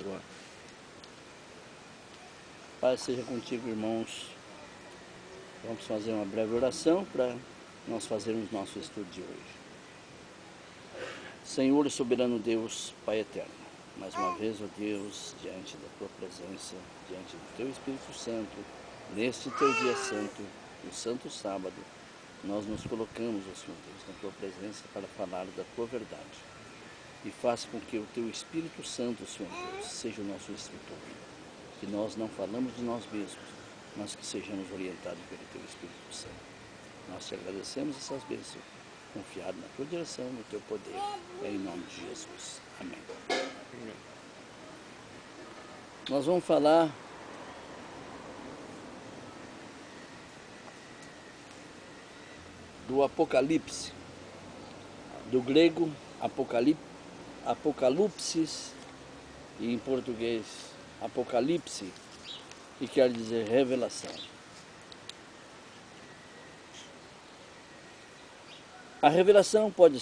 patroa. Paz seja contigo, irmãos. Vamos fazer uma breve oração para nós fazermos nosso estudo de hoje. Senhor e soberano Deus, Pai eterno, mais uma vez, ó Deus, diante da Tua presença, diante do Teu Espírito Santo, neste Teu dia santo, no santo sábado, nós nos colocamos, ó Senhor Deus, na Tua presença para falar da Tua verdade. E faça com que o Teu Espírito Santo, Senhor Deus, seja o nosso instrutor. Que nós não falamos de nós mesmos, mas que sejamos orientados pelo Teu Espírito Santo. Nós te agradecemos essas bênçãos, confiado na Tua direção, no Teu poder. Em nome de Jesus. Amém. Amém. Nós vamos falar do Apocalipse, do grego Apocalipsis, e em português Apocalipse, que quer dizer revelação. A revelação pode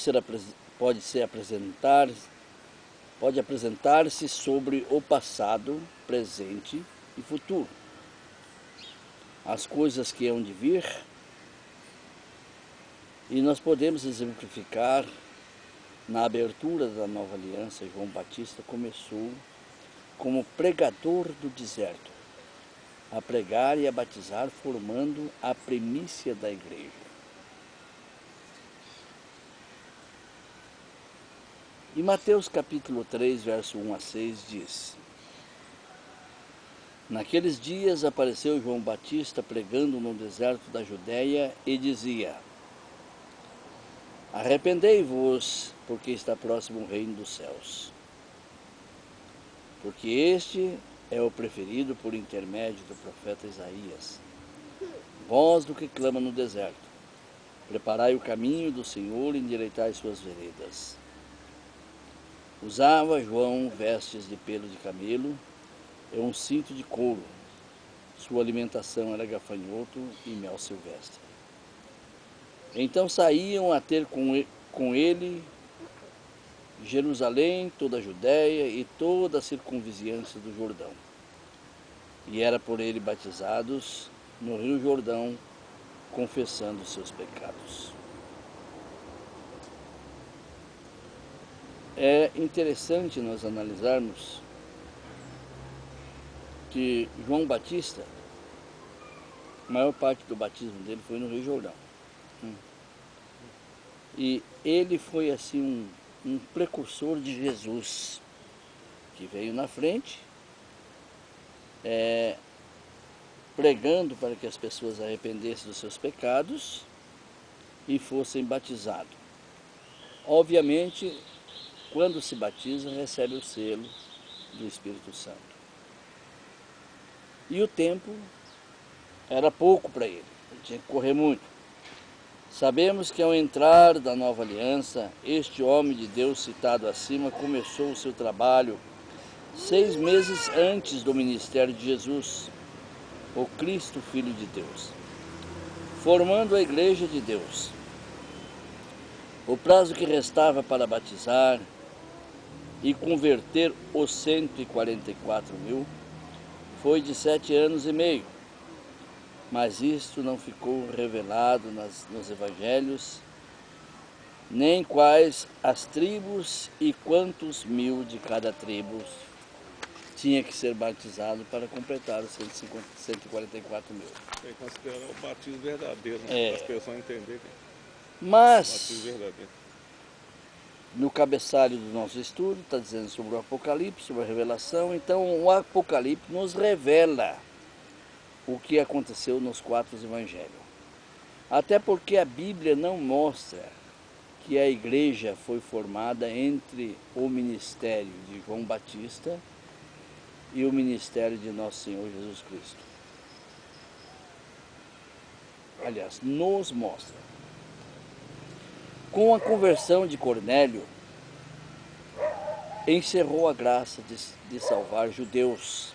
apresentar-se sobre o passado, presente e futuro. As coisas que hão de vir, e nós podemos exemplificar na abertura da nova aliança. João Batista começou como pregador do deserto, a pregar e a batizar, formando a primícia da igreja. E Mateus capítulo 3, verso 1 a 6 diz: Naqueles dias apareceu João Batista pregando no deserto da Judéia e dizia: Arrependei-vos, porque está próximo o reino dos céus. Porque este é o preferido por intermédio do profeta Isaías. Voz do que clama no deserto: preparai o caminho do Senhor e endireitai suas veredas. Usava João vestes de pelo de camelo e um cinto de couro. Sua alimentação era gafanhoto e mel silvestre. Então saíam a ter com ele Jerusalém, toda a Judéia e toda a circunvizinhança do Jordão. E era por ele batizados no rio Jordão, confessando seus pecados. É interessante nós analisarmos que João Batista, a maior parte do batismo dele foi no Rio Jordão. E ele foi assim um precursor de Jesus, que veio na frente, pregando para que as pessoas arrependessem dos seus pecados e fossem batizados. Obviamente, quando se batiza, recebe o selo do Espírito Santo. E o tempo era pouco para ele tinha que correr muito. Sabemos que ao entrar da nova aliança, este homem de Deus citado acima começou o seu trabalho 6 meses antes do ministério de Jesus, o Cristo Filho de Deus, formando a Igreja de Deus. O prazo que restava para batizar e converter os 144 mil foi de 7 anos e meio, mas isto não ficou revelado nos evangelhos, nem quais as tribos e quantos mil de cada tribo tinha que ser batizado para completar os 144 mil. Tem que considerar o batismo verdadeiro, né? Para as pessoas entenderem. Mas, Batismo verdadeiro. No cabeçalho do nosso estudo, está dizendo sobre o Apocalipse, sobre a revelação. Então, o Apocalipse nos revela o que aconteceu nos 4 evangelhos. Até porque a Bíblia não mostra que a igreja foi formada entre o ministério de João Batista e o ministério de nosso Senhor Jesus Cristo. Aliás, nos mostra. Com a conversão de Cornélio, encerrou a graça de salvar judeus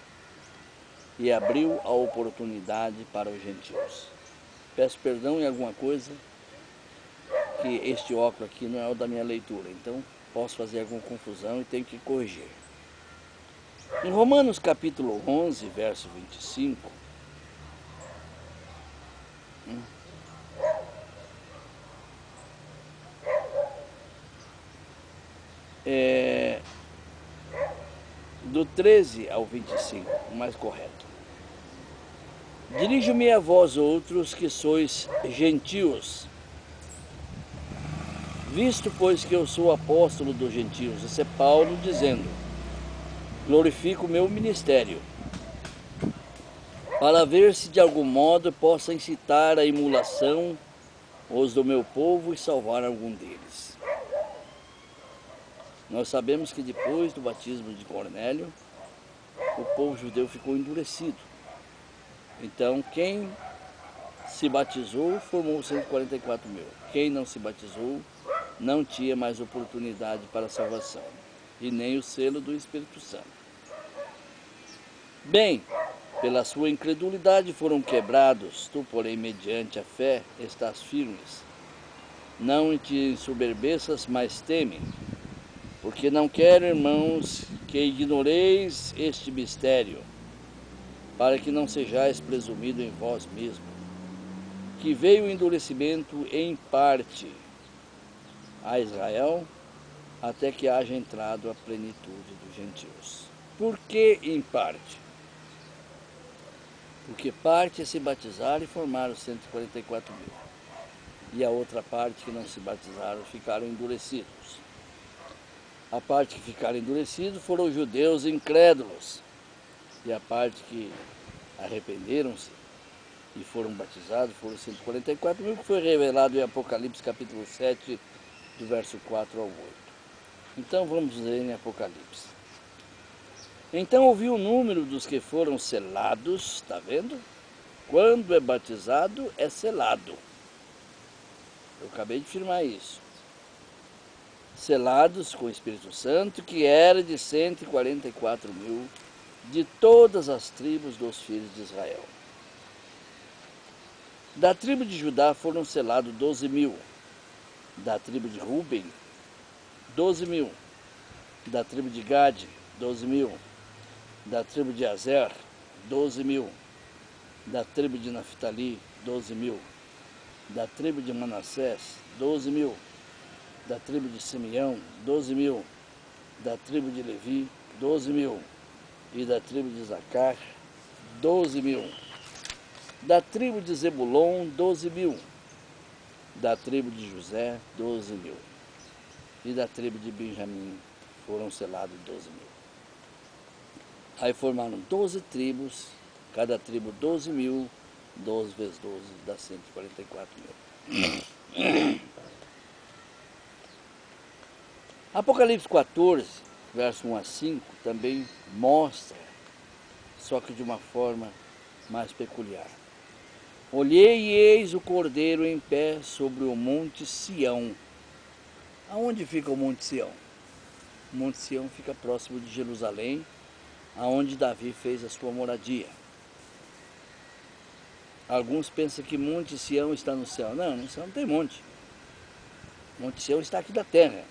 e abriu a oportunidade para os gentios. Peço perdão em alguma coisa, que este óculos aqui não é o da minha leitura, então posso fazer alguma confusão e tenho que corrigir. Em Romanos capítulo 11, verso 25, do 13 ao 25, o mais correto. Dirijo-me a vós outros que sois gentios, visto pois que eu sou apóstolo dos gentios. Esse é Paulo dizendo: glorifico o meu ministério, para ver se de algum modo possa incitar a emulação os do meu povo e salvar algum deles. Nós sabemos que depois do batismo de Cornélio, o povo judeu ficou endurecido. Então, quem se batizou formou 144 mil. Quem não se batizou não tinha mais oportunidade para a salvação, e nem o selo do Espírito Santo. Bem, pela sua incredulidade foram quebrados, tu, porém, mediante a fé, estás firmes. Não te ensoberbeças, mas teme, porque não quero, irmãos, que ignoreis este mistério, para que não sejais presumido em vós mesmos, que veio o endurecimento em parte a Israel, até que haja entrado a plenitude dos gentios. Por que em parte? Porque parte se batizaram e formaram 144 mil. E a outra parte que não se batizaram ficaram endurecidos. A parte que ficaram endurecidos foram os judeus incrédulos. E a parte que arrependeram-se e foram batizados foram 144 mil, que foi revelado em Apocalipse capítulo 7, do verso 4 ao 8. Então vamos ler em Apocalipse. Então ouvi o número dos que foram selados, está vendo? Quando é batizado, é selado. Eu acabei de afirmar isso. Selados com o Espírito Santo, que era de 144 mil, de todas as tribos dos filhos de Israel. Da tribo de Judá foram selados 12 mil. Da tribo de Ruben, 12 mil. Da tribo de Gade, 12 mil. Da tribo de Azer, 12 mil. Da tribo de Naftali, 12 mil. Da tribo de Manassés, 12 mil. Da tribo de Simeão, 12 mil. Da tribo de Levi, 12 mil. E da tribo de Zacar, 12 mil. Da tribo de Zebulon, 12 mil. Da tribo de José, 12 mil. E da tribo de Benjamim foram selados 12 mil. Aí formaram 12 tribos, cada tribo 12 mil, 12 vezes 12 dá 144 mil. Apocalipse 14, verso 1 a 5, também mostra, só que de uma forma mais peculiar. Olhei e eis o Cordeiro em pé sobre o monte Sião. Aonde fica o monte Sião? O monte Sião fica próximo de Jerusalém, aonde Davi fez a sua moradia. Alguns pensam que Monte Sião está no céu. Não, no céu não tem monte. Monte Sião está aqui da terra.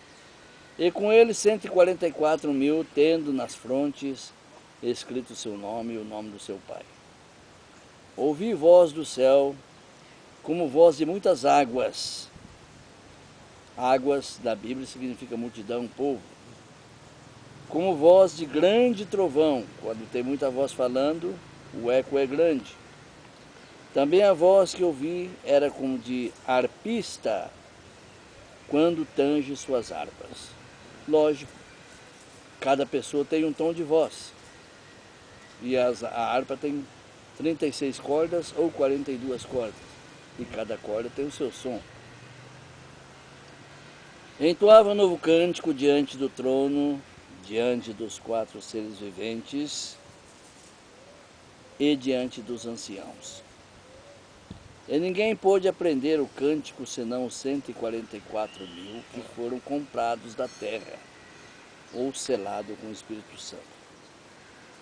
E com ele 144 mil, tendo nas frontes escrito o seu nome e o nome do seu pai. Ouvi voz do céu, como voz de muitas águas. Águas da Bíblia significa multidão, povo. Como voz de grande trovão. Quando tem muita voz falando, o eco é grande. Também a voz que ouvi era como de arpista, quando tange suas harpas. Lógico, cada pessoa tem um tom de voz. E a harpa tem 36 cordas ou 42 cordas. E cada corda tem o seu som. Entoava um novo cântico diante do trono, diante dos 4 seres viventes e diante dos anciãos. E ninguém pôde aprender o cântico senão os 144 mil que foram comprados da terra, ou selados com o Espírito Santo.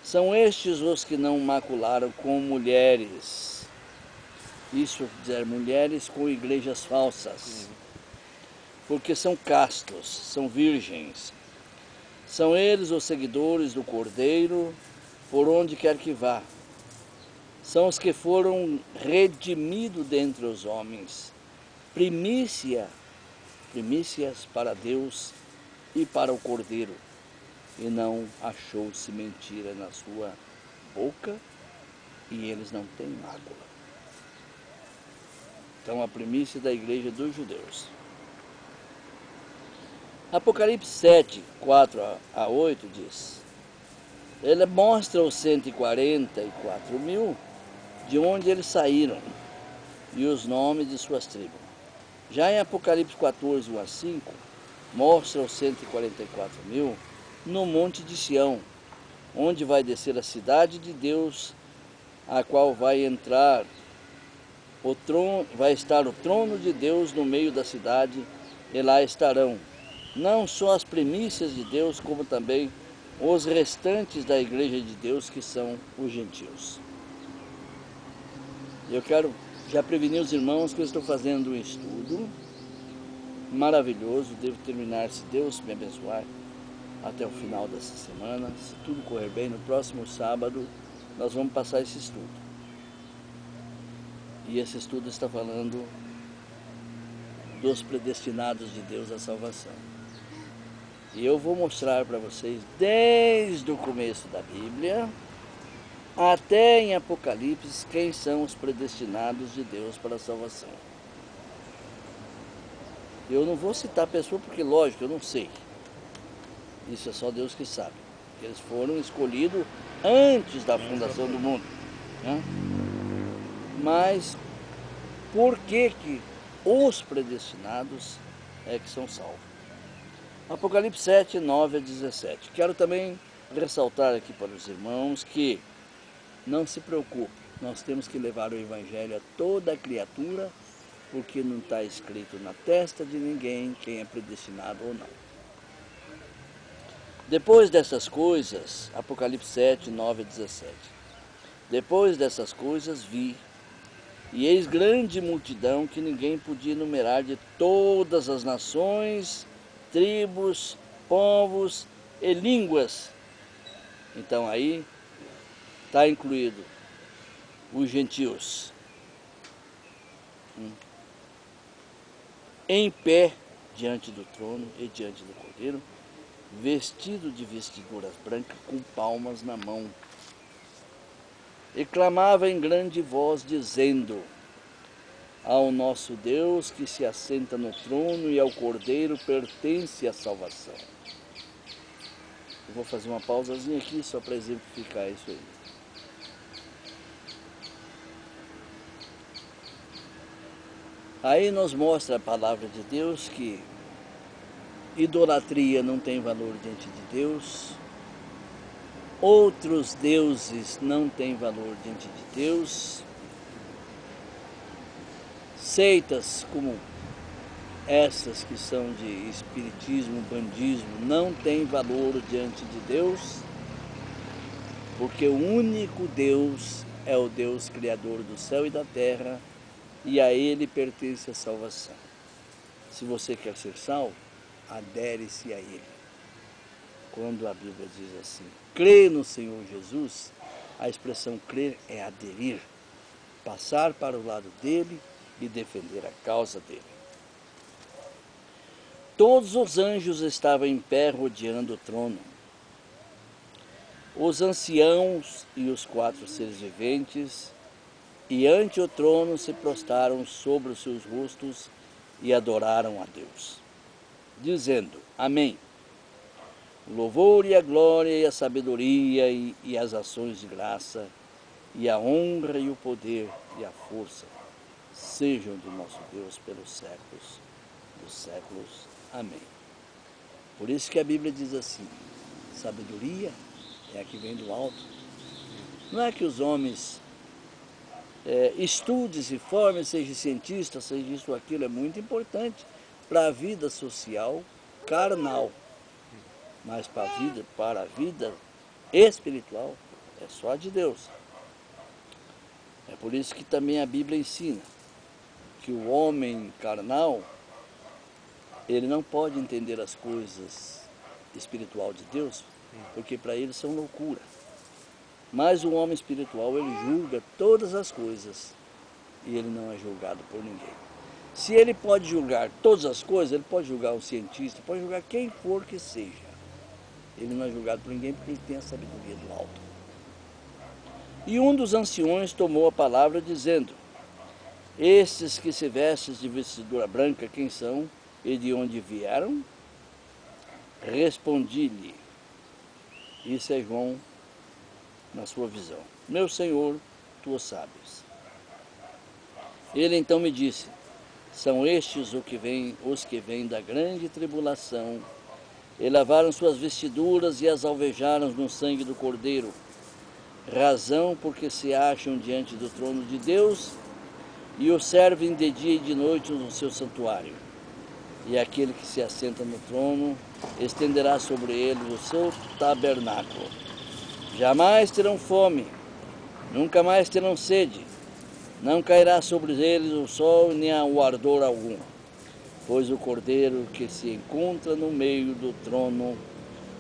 São estes os que não macularam com mulheres. Isso dizer, mulheres com igrejas falsas. Porque são castos, são virgens. São eles os seguidores do Cordeiro, por onde quer que vá. São os que foram redimidos dentre os homens. Primícias para Deus e para o Cordeiro. E não achou-se mentira na sua boca, e eles não têm mácula. Então, a primícia da igreja dos judeus. Apocalipse 7, 4 a 8 diz: ele mostra os 144 mil, de onde eles saíram, e os nomes de suas tribos. Já em Apocalipse 14, 1 a 5, mostra os 144 mil no Monte de Sião, onde vai descer a cidade de Deus, a qual vai entrar o trono, vai estar o trono de Deus no meio da cidade, e lá estarão não só as primícias de Deus, como também os restantes da igreja de Deus, que são os gentios. Eu quero já prevenir os irmãos que eu estou fazendo um estudo maravilhoso, devo terminar, se Deus me abençoar, até o final dessa semana. Se tudo correr bem, no próximo sábado nós vamos passar esse estudo. E esse estudo está falando dos predestinados de Deus à salvação. E eu vou mostrar para vocês, desde o começo da Bíblia até em Apocalipse, quem são os predestinados de Deus para a salvação. Eu não vou citar a pessoa porque, lógico, eu não sei. Isso é só Deus que sabe. Eles foram escolhidos antes da fundação do mundo, né? Mas por que os predestinados é que são salvos? Apocalipse 7, 9 a 17. Quero também ressaltar aqui para os irmãos que não se preocupe, nós temos que levar o Evangelho a toda a criatura, porque não está escrito na testa de ninguém quem é predestinado ou não. Depois dessas coisas, Apocalipse 7, 9 a 17. Depois dessas coisas vi, e eis grande multidão que ninguém podia enumerar, de todas as nações, tribos, povos e línguas. Então aí está incluído os gentios, em pé diante do trono e diante do Cordeiro, vestido de vestiduras brancas, com palmas na mão, e clamava em grande voz, dizendo: ao nosso Deus que se assenta no trono e ao Cordeiro pertence a salvação. Eu vou fazer uma pausazinha aqui só para exemplificar isso aí. Aí nos mostra a palavra de Deus que idolatria não tem valor diante de Deus, outros deuses não têm valor diante de Deus, seitas como essas que são de espiritismo, bandismo, não têm valor diante de Deus, porque o único Deus é o Deus Criador do céu e da terra, e a Ele pertence a salvação. Se você quer ser salvo, adere-se a Ele. Quando a Bíblia diz assim, crê no Senhor Jesus, a expressão crer é aderir, passar para o lado dele e defender a causa dele. Todos os anjos estavam em pé rodeando o trono. Os anciãos e os 4 seres viventes, e ante o trono se prostraram sobre os seus rostos e adoraram a Deus, dizendo: Amém. O louvor e a glória e a sabedoria e as ações de graça, e a honra e o poder e a força sejam do nosso Deus pelos séculos dos séculos. Amém. Por isso que a Bíblia diz assim, sabedoria é a que vem do alto. Não é que os homens estudem, se formem, sejam cientistas, seja isso ou aquilo, é muito importante para a vida social carnal. Mas para a vida espiritual é só de Deus. É por isso que também a Bíblia ensina que o homem carnal, ele não pode entender as coisas espiritual de Deus, porque para eles são loucura. Mas o homem espiritual, ele julga todas as coisas e ele não é julgado por ninguém. Se ele pode julgar todas as coisas, ele pode julgar um cientista, pode julgar quem for que seja. Ele não é julgado por ninguém porque ele tem a sabedoria do alto. E um dos anciões tomou a palavra dizendo: estes que se vestem de vestidura branca, quem são e de onde vieram? Respondi-lhe, isso é João na sua visão: meu Senhor, tu o sabes. Ele então me disse: são estes os que vêm da grande tribulação, e lavaram suas vestiduras e as alvejaram no sangue do Cordeiro, razão porque se acham diante do trono de Deus e o servem de dia e de noite no seu santuário. E aquele que se assenta no trono estenderá sobre eles o seu tabernáculo. Jamais terão fome, nunca mais terão sede, não cairá sobre eles o sol nem o ardor algum, pois o Cordeiro que se encontra no meio do trono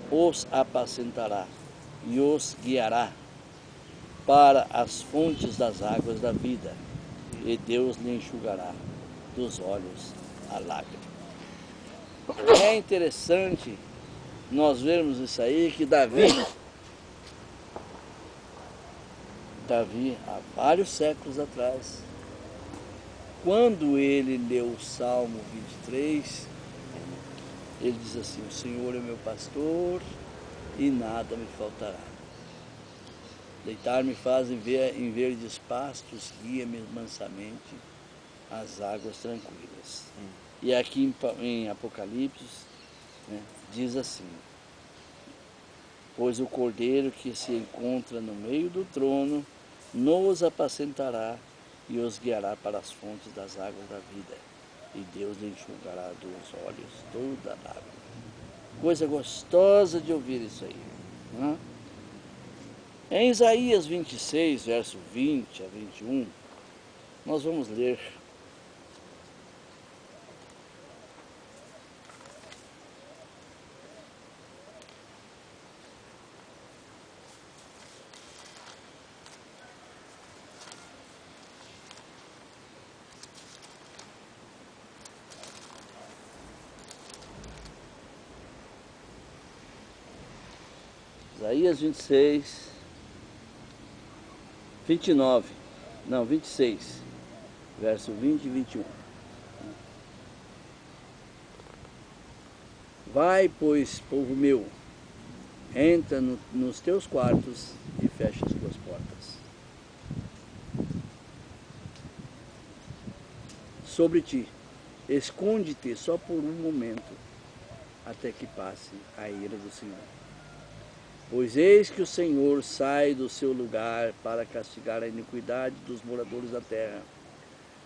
os apacentará e os guiará para as fontes das águas da vida, e Deus lhe enxugará dos olhos a lágrima. É interessante nós vermos isso aí, que Davi, há vários séculos atrás, quando ele leu o Salmo 23, ele diz assim: o Senhor é meu pastor e nada me faltará. Deitar-me faz em verdes pastos, guia-me mansamente às águas tranquilas. E aqui em Apocalipse, né, diz assim: pois o Cordeiro que se encontra no meio do trono nos apacentará e os guiará para as fontes das águas da vida, e Deus lhe enxugará dos olhos toda a lágrima. Coisa gostosa de ouvir isso aí, né? Em Isaías 26, verso 20 a 21, nós vamos ler: Isaías 26, 26, verso 20 e 21. Vai, pois, povo meu, entra nos teus quartos e fecha as tuas portas sobre ti. Esconde-te só por um momento, até que passe a ira do Senhor. Pois eis que o Senhor sai do seu lugar para castigar a iniquidade dos moradores da terra.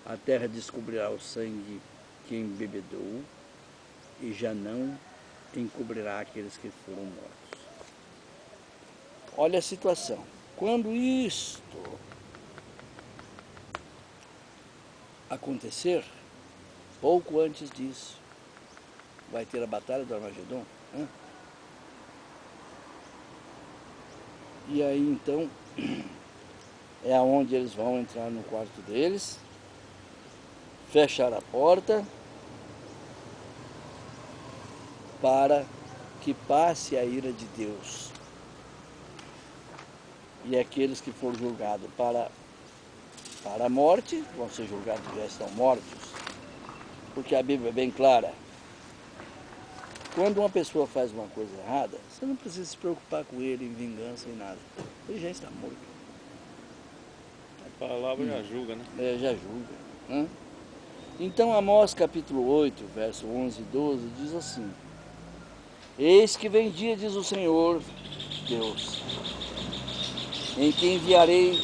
A terra descobrirá o sangue que embebedou e já não encobrirá aqueles que foram mortos. Olha a situação. Quando isto acontecer, pouco antes disso, vai ter a batalha do Armagedon. E aí então é aonde eles vão entrar no quarto deles, fechar a porta para que passe a ira de Deus. E aqueles que foram julgados para a morte vão ser julgados, já estão mortos. Porque a Bíblia é bem clara: quando uma pessoa faz uma coisa errada, você não precisa se preocupar com ele em vingança, em nada. Ele já está morto. A palavra já julga, né? Já julga, né? Então Amós capítulo 8, verso 11 e 12 diz assim: eis que vem dia, diz o Senhor Deus, em que enviarei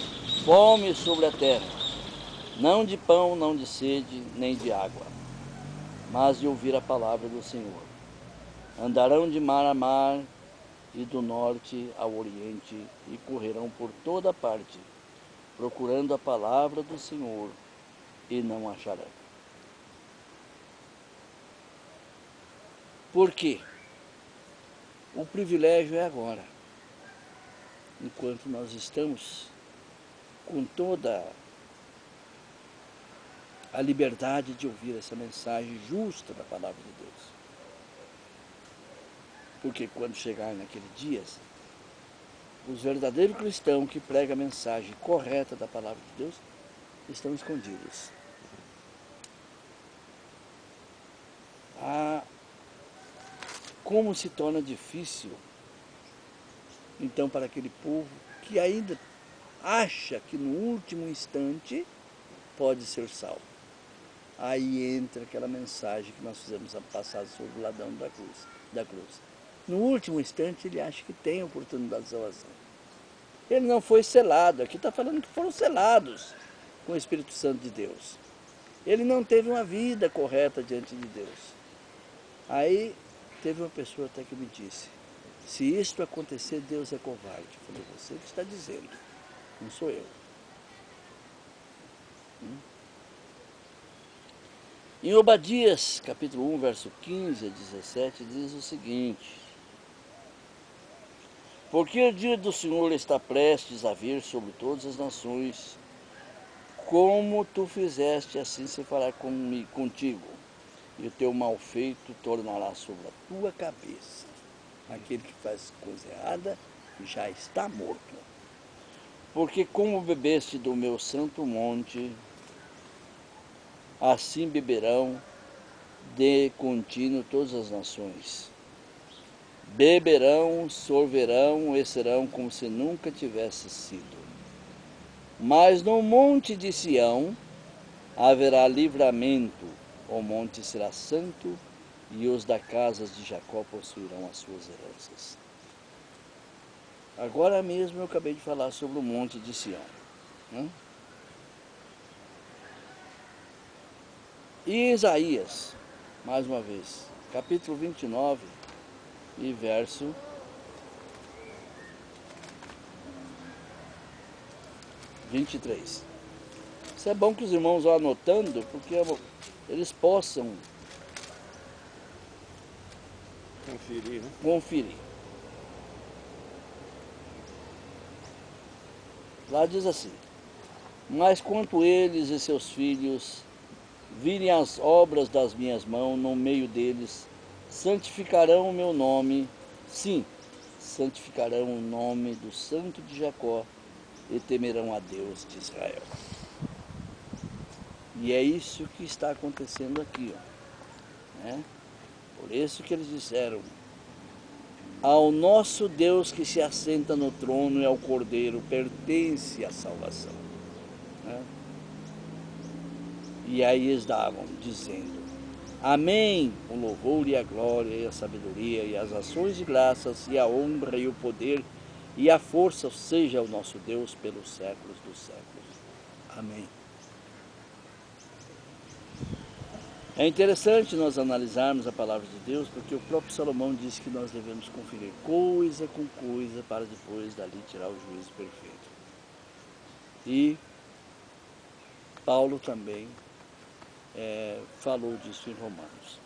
fome sobre a terra, não de pão, não de sede, nem de água, mas de ouvir a palavra do Senhor. Andarão de mar a mar e do norte ao oriente e correrão por toda parte, procurando a palavra do Senhor, e não acharão. Por quê? O privilégio é agora, enquanto nós estamos com toda a liberdade de ouvir essa mensagem justa da palavra de Deus. Porque quando chegar naquele dia, os verdadeiros cristãos que pregam a mensagem correta da palavra de Deus estão escondidos. Como se torna difícil, então, para aquele povo que ainda acha que no último instante pode ser salvo. Aí entra aquela mensagem que nós fizemos passar sobre o ladrão da cruz. No último instante ele acha que tem a oportunidade de salvação. Ele não foi selado, aqui está falando que foram selados com o Espírito Santo de Deus. Ele não teve uma vida correta diante de Deus. Aí teve uma pessoa até que me disse, se isto acontecer, Deus é covarde. Eu falei, você que está dizendo, não sou eu. Em Obadias, capítulo 1, verso 15 a 17, diz o seguinte: porque o dia do Senhor está prestes a vir sobre todas as nações, como tu fizeste, assim se fará contigo, e o teu mal feito tornará sobre a tua cabeça. Aquele que faz coisa errada já está morto. Porque como bebeste do meu santo monte, assim beberão de contínuo todas as nações. Beberão, sorverão e serão como se nunca tivesse sido. Mas no monte de Sião haverá livramento, o monte será santo, e os da casa de Jacó possuirão as suas heranças. Agora mesmo eu acabei de falar sobre o monte de Sião. E Isaías, mais uma vez, capítulo 29 e verso 23. Isso é bom que os irmãos vão anotando, porque eles possam conferir. Lá diz assim: mas quanto eles e seus filhos virem as obras das minhas mãos, no meio deles santificarão o meu nome, sim, santificarão o nome do Santo de Jacó e temerão a Deus de Israel. E é isso que está acontecendo aqui, né? Por isso que eles disseram: ao nosso Deus que se assenta no trono e ao Cordeiro pertence a salvação. Né? E aí eles davam, dizendo: amém, o louvor e a glória e a sabedoria e as ações de graças e a honra e o poder e a força seja o nosso Deus pelos séculos dos séculos. Amém. É interessante nós analisarmos a palavra de Deus, porque o próprio Salomão disse que nós devemos conferir coisa com coisa para depois dali tirar o juízo perfeito. E Paulo também falou disso em Romanos.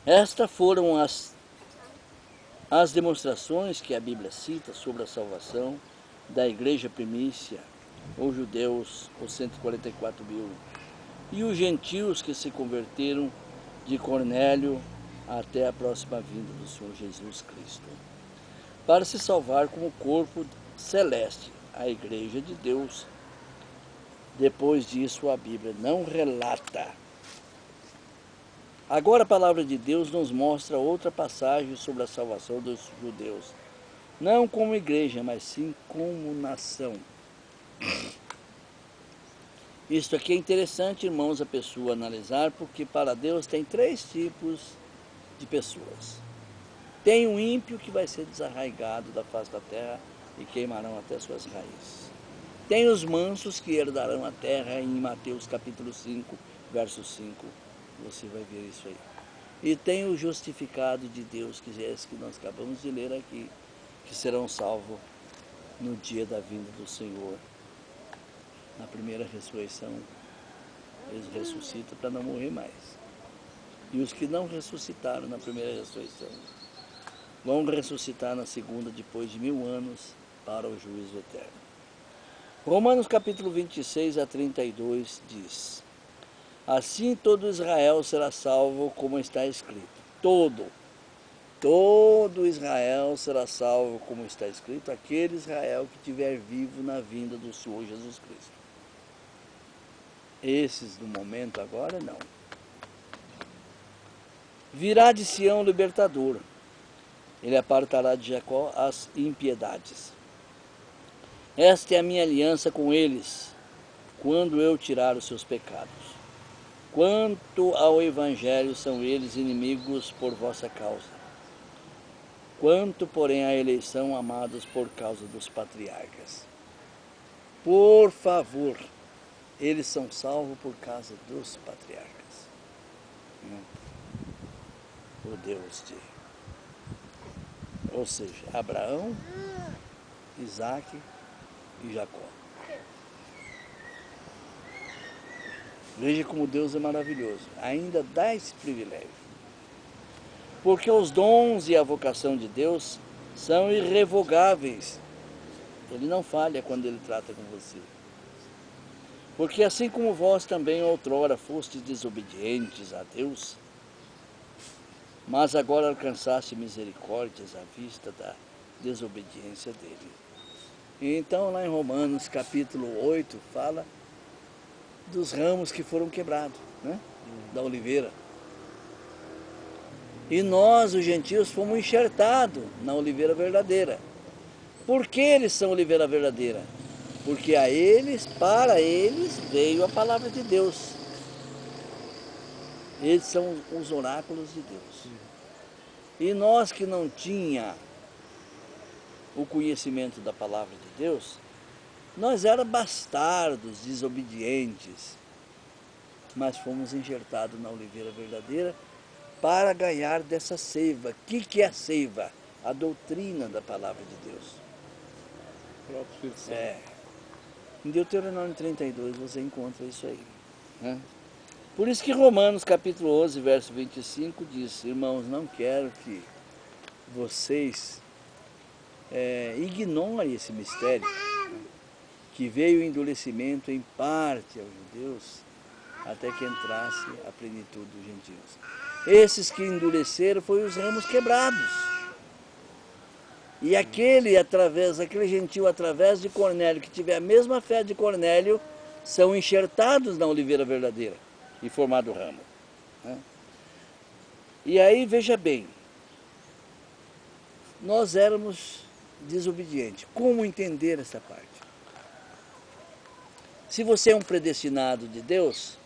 Estas foram as demonstrações que a Bíblia cita sobre a salvação da igreja primícia, os judeus, os 144 mil, e os gentios que se converteram de Cornélio até a próxima vinda do Senhor Jesus Cristo, para se salvar como corpo celeste, a igreja de Deus. Depois disso a Bíblia não relata. Agora a palavra de Deus nos mostra outra passagem sobre a salvação dos judeus, não como igreja, mas sim como nação. Isto aqui é interessante, irmãos, a pessoa analisar, porque para Deus tem três tipos de pessoas. Tem o ímpio que vai ser desarraigado da face da terra e queimarão até suas raízes. Tem os mansos que herdarão a terra, em Mateus capítulo 5, verso 5, você vai ver isso aí. E tem o justificado de Deus, que é esse que nós acabamos de ler aqui, que serão salvos no dia da vinda do Senhor. Na primeira ressurreição, eles ressuscitam para não morrer mais. E os que não ressuscitaram na primeira ressurreição, vão ressuscitar na segunda depois de 1000 anos para o juízo eterno. Romanos capítulo 26 a 32 diz: assim todo Israel será salvo, como está escrito. Todo Israel será salvo, como está escrito, aquele Israel que estiver vivo na vinda do Senhor Jesus Cristo. Esses, no momento agora, não. Virá de Sião o libertador. Ele apartará de Jacó as impiedades. Esta é a minha aliança com eles, quando eu tirar os seus pecados. Quanto ao Evangelho, são eles inimigos por vossa causa. Quanto, porém, à eleição, amados por causa dos patriarcas. Por favor, eles são salvos por causa dos patriarcas. O Deus de... Ou seja, Abraão, Isaac e Jacó. Veja como Deus é maravilhoso. Ainda dá esse privilégio. Porque os dons e a vocação de Deus são irrevogáveis. Ele não falha quando ele trata com você. Porque assim como vós também outrora fostes desobedientes a Deus, mas agora alcançaste misericórdias à vista da desobediência dele. Então lá em Romanos capítulo 8 fala dos ramos que foram quebrados, né? Da oliveira. E nós, os gentios, fomos enxertados na oliveira verdadeira. Por que eles são oliveira verdadeira? Porque a eles, para eles, veio a palavra de Deus. Eles são os oráculos de Deus. E nós que não tinha o conhecimento da palavra de Deus, nós éramos bastardos, desobedientes, mas fomos enxertados na oliveira verdadeira para ganhar dessa seiva. O que é a seiva? A doutrina da palavra de Deus. Em Deuteronômio 32 você encontra isso aí, né? Por isso que Romanos capítulo 11, verso 25 diz: irmãos, não quero que vocês ignorem esse mistério, que veio o endurecimento em parte aos judeus, até que entrasse a plenitude dos gentios. Esses que endureceram foram os ramos quebrados. E aquele gentil, através de Cornélio, que tiver a mesma fé de Cornélio, são enxertados na oliveira verdadeira e formado o ramo, né? E aí, veja bem, nós éramos desobedientes. Como entender essa parte? Se você é um predestinado de Deus,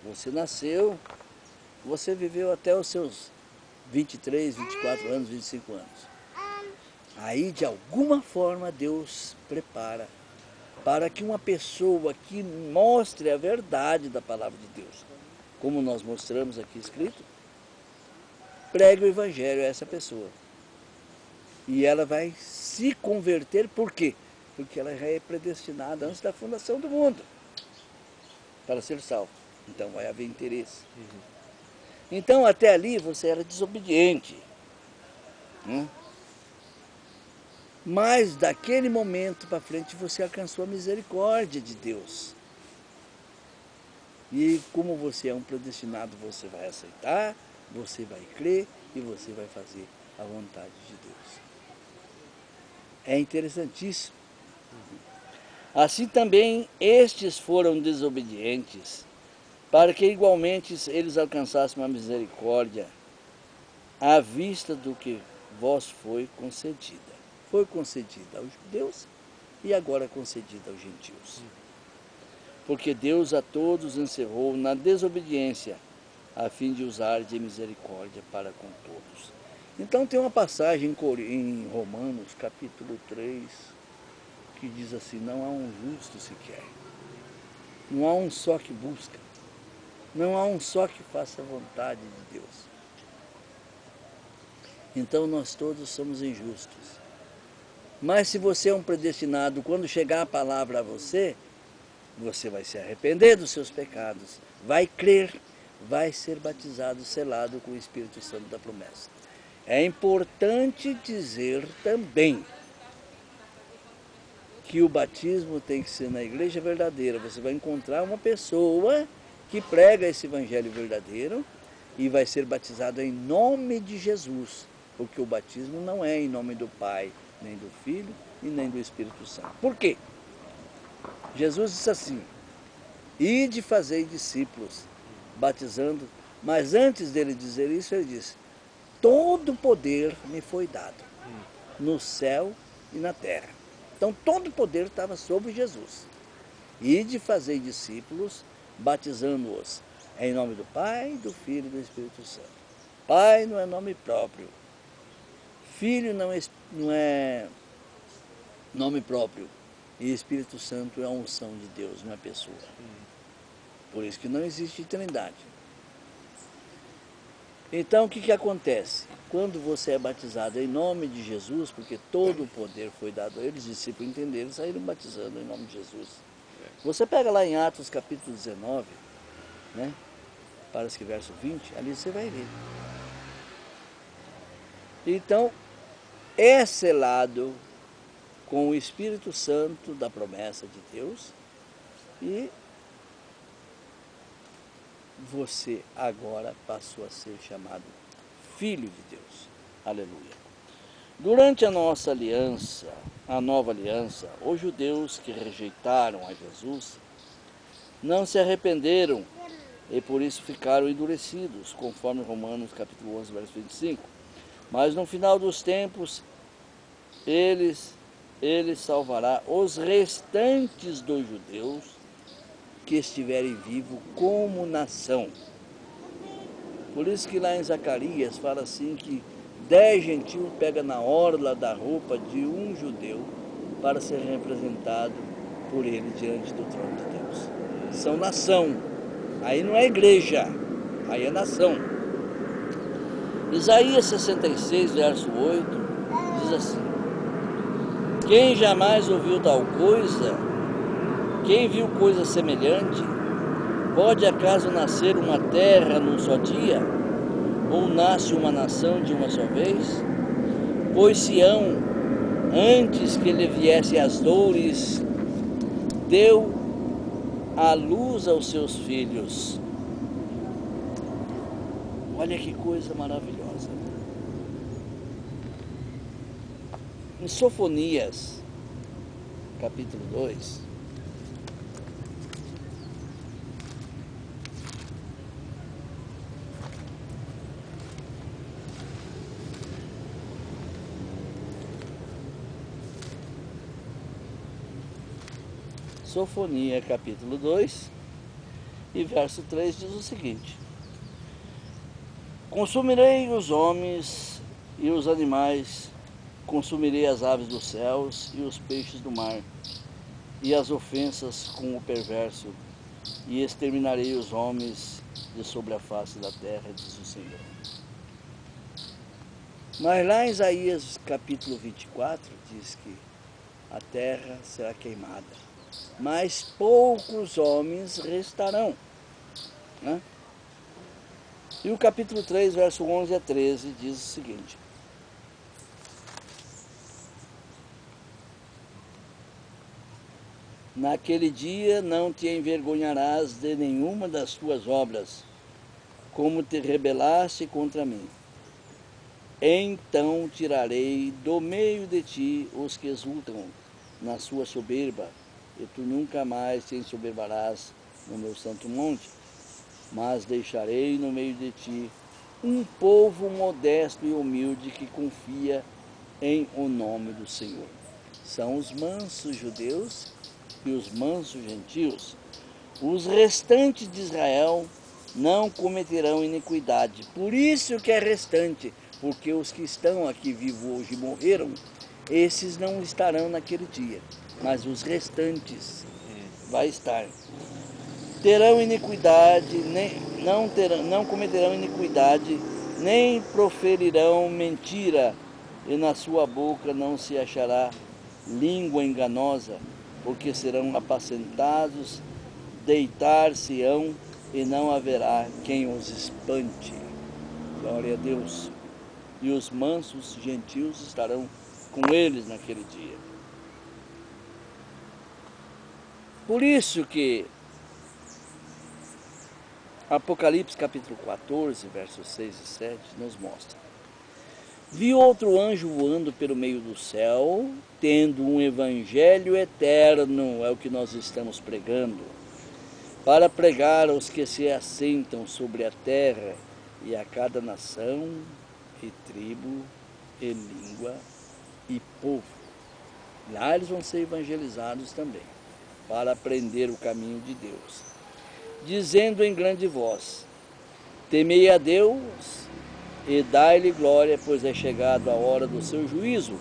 você nasceu, você viveu até os seus 23, 24 anos, 25 anos. Aí, de alguma forma, Deus prepara para que uma pessoa que mostre a verdade da palavra de Deus, como nós mostramos aqui escrito, pregue o evangelho a essa pessoa. E ela vai se converter, por quê? Porque ela já é predestinada antes da fundação do mundo para ser salva. Então vai haver interesse. Então até ali você era desobediente, né? Mas daquele momento para frente você alcançou a misericórdia de Deus. E como você é um predestinado, você vai aceitar, você vai crer e você vai fazer a vontade de Deus. É interessantíssimo. Assim também estes foram desobedientes, para que igualmente eles alcançassem uma misericórdia à vista do que vos foi concedida. Foi concedida aos judeus e agora é concedida aos gentios. Porque Deus a todos encerrou na desobediência, a fim de usar de misericórdia para com todos. Então tem uma passagem em Romanos, capítulo 3, que diz assim: não há um justo sequer, não há um só que busca, não há um só que faça a vontade de Deus. Então nós todos somos injustos. Mas se você é um predestinado, quando chegar a palavra a você, você vai se arrepender dos seus pecados, vai crer, vai ser batizado, selado com o Espírito Santo da promessa. É importante dizer também que o batismo tem que ser na igreja verdadeira. Você vai encontrar uma pessoa que prega esse evangelho verdadeiro e vai ser batizado em nome de Jesus, porque o batismo não é em nome do Pai, nem do Filho e nem do Espírito Santo. Por quê? Jesus disse assim: ide fazei discípulos, batizando, mas antes dele dizer isso, ele disse: todo poder me foi dado, no céu e na terra. Então todo o poder estava sobre Jesus. Ide fazei discípulos, batizando-os em nome do Pai, do Filho e do Espírito Santo. Pai não é nome próprio. Filho não é nome próprio. E Espírito Santo é a unção de Deus, não é pessoa. Por isso que não existe trindade. Então o que acontece? Quando você é batizado em nome de Jesus, porque todo o poder foi dado a eles, os discípulos entenderam e saíram batizando em nome de Jesus. Você pega lá em Atos capítulo 19, né? Parece que verso 20, ali você vai ver. Então, é selado com o Espírito Santo da promessa de Deus e você agora passou a ser chamado filho de Deus. Aleluia. Durante a nossa aliança, a nova aliança, os judeus que rejeitaram a Jesus não se arrependeram e por isso ficaram endurecidos, conforme Romanos capítulo 11, verso 25. Mas no final dos tempos, ele salvará os restantes dos judeus que estiverem vivos como nação. Por isso que lá em Zacarias fala assim que 10 gentios pegam na orla da roupa de um judeu para ser representado por ele diante do trono de Deus. São nação. Aí não é igreja, aí é nação. Isaías 66, verso 8, diz assim: quem jamais ouviu tal coisa? Quem viu coisa semelhante? Pode acaso nascer uma terra num só dia? Ou nasce uma nação de uma só vez? Pois Sião, antes que lhe viessem as dores, deu à luz aos seus filhos. Olha que coisa maravilhosa. Em Sofonias, capítulo 2, Sofonia, capítulo 2, e verso 3 diz o seguinte: consumirei os homens e os animais, consumirei as aves dos céus e os peixes do mar, e as ofensas com o perverso, e exterminarei os homens de sobre a face da terra, diz o Senhor. Mas lá em Isaías capítulo 24 diz que a terra será queimada, mas poucos homens restarão, né? E o capítulo 3, verso 11 a 13 diz o seguinte: naquele dia não te envergonharás de nenhuma das tuas obras, como te rebelaste contra mim. Então tirarei do meio de ti os que exultam na sua soberba, e tu nunca mais te ensoberbarás no meu santo monte, mas deixarei no meio de ti um povo modesto e humilde que confia em o nome do Senhor. São os mansos judeus e os mansos gentios. Os restantes de Israel não cometerão iniquidade. Por isso que é restante, porque os que estão aqui vivos hoje morreram, esses não estarão naquele dia, mas os restantes vai estar. Terão iniquidade, não cometerão iniquidade, nem proferirão mentira, e na sua boca não se achará língua enganosa, porque serão apacentados, deitar-se-ão, e não haverá quem os espante. Glória a Deus. e os mansos gentios estarão com eles naquele dia. Por isso que Apocalipse capítulo 14, versos 6 e 7 nos mostra: vi outro anjo voando pelo meio do céu, tendo um evangelho eterno, é o que nós estamos pregando, para pregar aos que se assentam sobre a terra, e a cada nação, e tribo, e língua, e povo. Lá eles vão ser evangelizados também, para aprender o caminho de Deus. Dizendo em grande voz: temei a Deus e dai-lhe glória, pois é chegado a hora do seu juízo.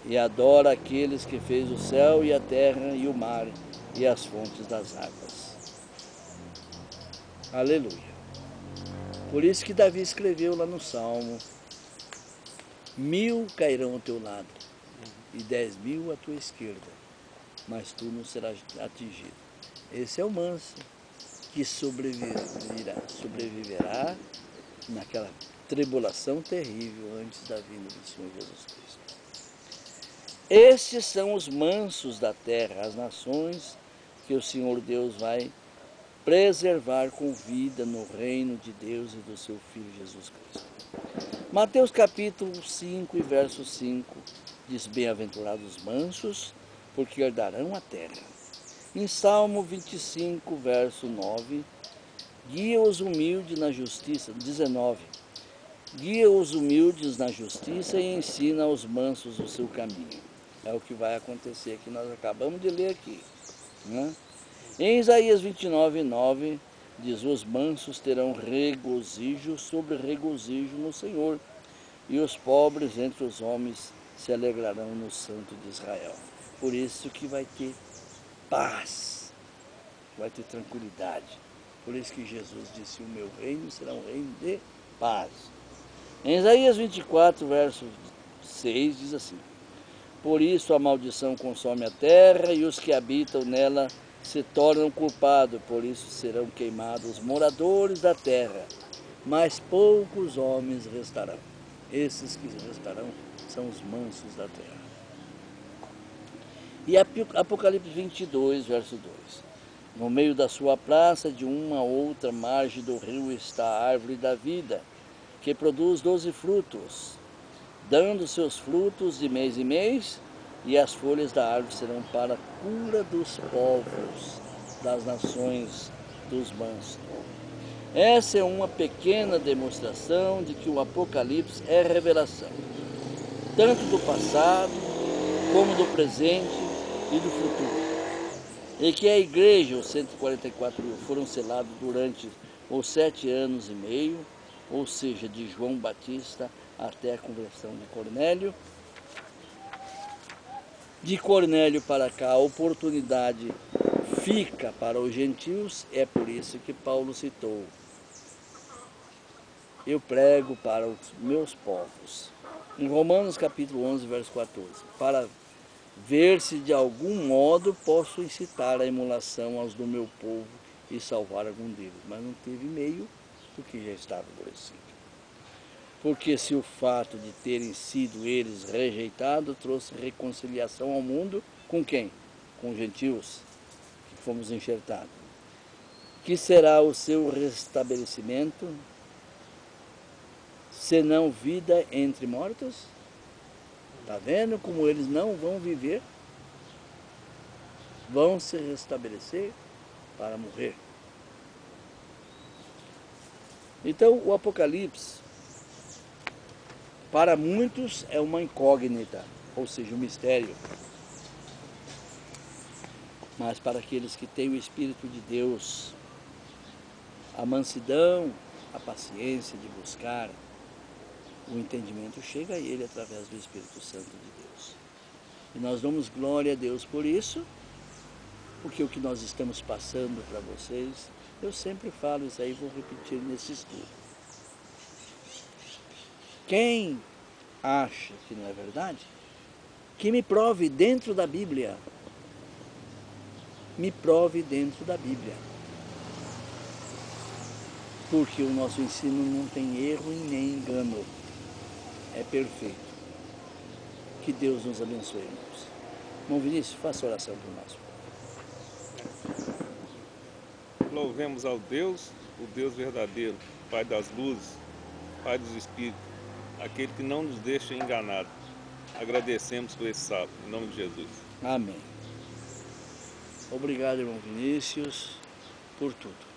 E adora aqueles que fez o céu e a terra e o mar e as fontes das águas. Aleluia. Por isso que Davi escreveu lá no Salmo: 1000 cairão ao teu lado e 10.000 à tua esquerda, mas tu não serás atingido. Esse é o manso que sobreviverá naquela tribulação terrível antes da vinda do Senhor Jesus Cristo. Estes são os mansos da terra, as nações que o Senhor Deus vai preservar com vida no reino de Deus e do seu Filho Jesus Cristo. Mateus capítulo 5 e verso 5 diz: bem-aventurados os mansos, porque herdarão a terra. Em Salmo 25, verso 9, guia os humildes na justiça, 19, guia os humildes na justiça e ensina aos mansos o seu caminho. É o que vai acontecer, que nós acabamos de ler aqui, né? Em Isaías 29, 9, diz: os mansos terão regozijo sobre regozijo no Senhor, e os pobres entre os homens se alegrarão no Santo de Israel. Por isso que vai ter paz, vai ter tranquilidade. Por isso que Jesus disse: o meu reino será um reino de paz. Em Isaías 24, verso 6, diz assim: por isso a maldição consome a terra e os que habitam nela se tornam culpados, por isso serão queimados os moradores da terra, mas poucos homens restarão. Esses que restarão são os mansos da terra. E Apocalipse 22, verso 2. No meio da sua praça, de uma outra margem do rio, está a árvore da vida, que produz 12 frutos, dando seus frutos de mês em mês, e as folhas da árvore serão para a cura dos povos, das nações, dos mansos. Essa é uma pequena demonstração de que o Apocalipse é revelação, tanto do passado, como do presente e do futuro. E que a igreja, os 144 mil, foram selados durante os 7 anos e meio, ou seja, de João Batista até a conversão de Cornélio. De Cornélio para cá, a oportunidade fica para os gentios, é por isso que Paulo citou: eu prego para os meus povos. Em Romanos capítulo 11, verso 14, para ver se de algum modo posso incitar a emulação aos do meu povo e salvar algum deles. Mas não teve meio, porque já estava endurecido. Porque se o fato de terem sido eles rejeitados trouxe reconciliação ao mundo, com quem? Com os gentios, que fomos enxertados. Que será o seu restabelecimento, senão vida entre mortos? Está vendo como eles não vão viver? Vão se restabelecer para morrer. Então o Apocalipse, para muitos, é uma incógnita, ou seja, um mistério. Mas para aqueles que têm o Espírito de Deus, a mansidão, a paciência de buscar, o entendimento chega a ele através do Espírito Santo de Deus. E nós damos glória a Deus por isso, porque o que nós estamos passando para vocês, eu sempre falo isso aí, vou repetir nesse estudo. Quem acha que não é verdade, que me prove dentro da Bíblia. Me prove dentro da Bíblia. Porque o nosso ensino não tem erro e nem engano. é perfeito. Que Deus nos abençoe, irmãos. Irmão Vinícius, faça oração por nós. Louvemos ao Deus, o Deus verdadeiro, Pai das luzes, Pai dos Espíritos, aquele que não nos deixa enganado. Agradecemos por esse sábado, em nome de Jesus. Amém. Obrigado, irmão Vinícius, por tudo.